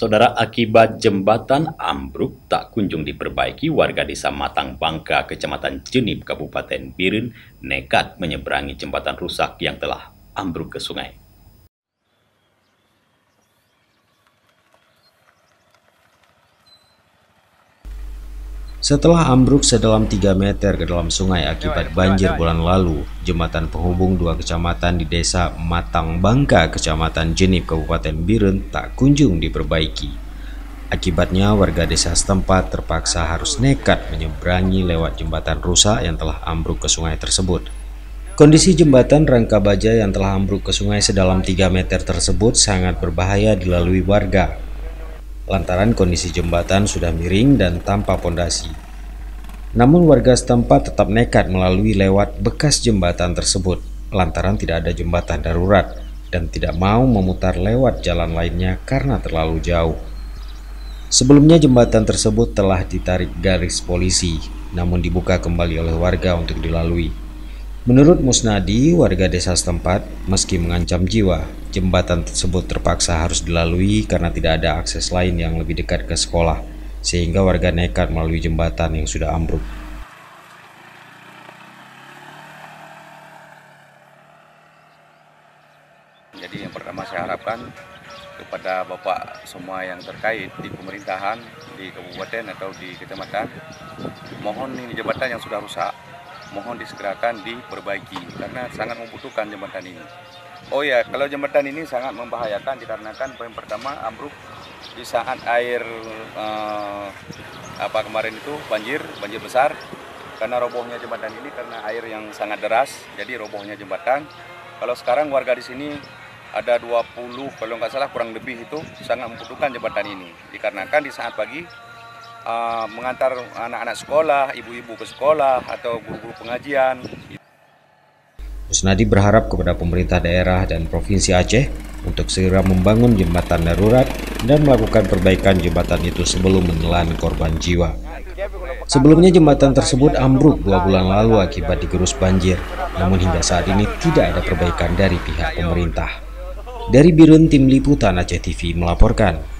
Saudara, akibat jembatan ambruk tak kunjung diperbaiki, warga desa Matang Bangka, Kecamatan Jenib, Kabupaten Biren, nekat menyeberangi jembatan rusak yang telah ambruk ke sungai. Setelah ambruk sedalam 3 meter ke dalam sungai akibat banjir bulan lalu, jembatan penghubung dua kecamatan di desa Matang Bangka, Kecamatan Jenib, Kabupaten Biren tak kunjung diperbaiki. Akibatnya warga desa setempat terpaksa harus nekat menyeberangi lewat jembatan rusak yang telah ambruk ke sungai tersebut. Kondisi jembatan rangka baja yang telah ambruk ke sungai sedalam 3 meter tersebut sangat berbahaya dilalui warga, lantaran kondisi jembatan sudah miring dan tanpa pondasi. Namun warga setempat tetap nekat melalui lewat bekas jembatan tersebut lantaran tidak ada jembatan darurat dan tidak mau memutar lewat jalan lainnya karena terlalu jauh. Sebelumnya jembatan tersebut telah ditarik garis polisi, namun dibuka kembali oleh warga untuk dilalui. Menurut Musnadi, warga desa setempat, meski mengancam jiwa, jembatan tersebut terpaksa harus dilalui karena tidak ada akses lain yang lebih dekat ke sekolah, sehingga warga nekat melalui jembatan yang sudah ambruk. Jadi yang pertama saya harapkan kepada Bapak semua yang terkait di pemerintahan, di kabupaten atau di kecamatan, mohon ini jembatan yang sudah rusak, mohon disegerakan diperbaiki karena sangat membutuhkan jembatan ini. Oh ya, kalau jembatan ini sangat membahayakan dikarenakan poin pertama ambruk di saat air kemarin itu banjir besar karena robohnya jembatan ini karena air yang sangat deras, jadi robohnya jembatan. Kalau sekarang warga di sini ada 20, kalau nggak salah kurang lebih itu sangat membutuhkan jembatan ini dikarenakan di saat pagi mengantar anak-anak sekolah, ibu-ibu ke sekolah atau guru-guru pengajian. Musnadi berharap kepada pemerintah daerah dan Provinsi Aceh untuk segera membangun jembatan darurat dan melakukan perbaikan jembatan itu sebelum menelan korban jiwa. Sebelumnya jembatan tersebut ambruk 2 bulan lalu akibat digerus banjir, namun hingga saat ini tidak ada perbaikan dari pihak pemerintah. Dari Biren, Tim Liputan Aceh TV melaporkan.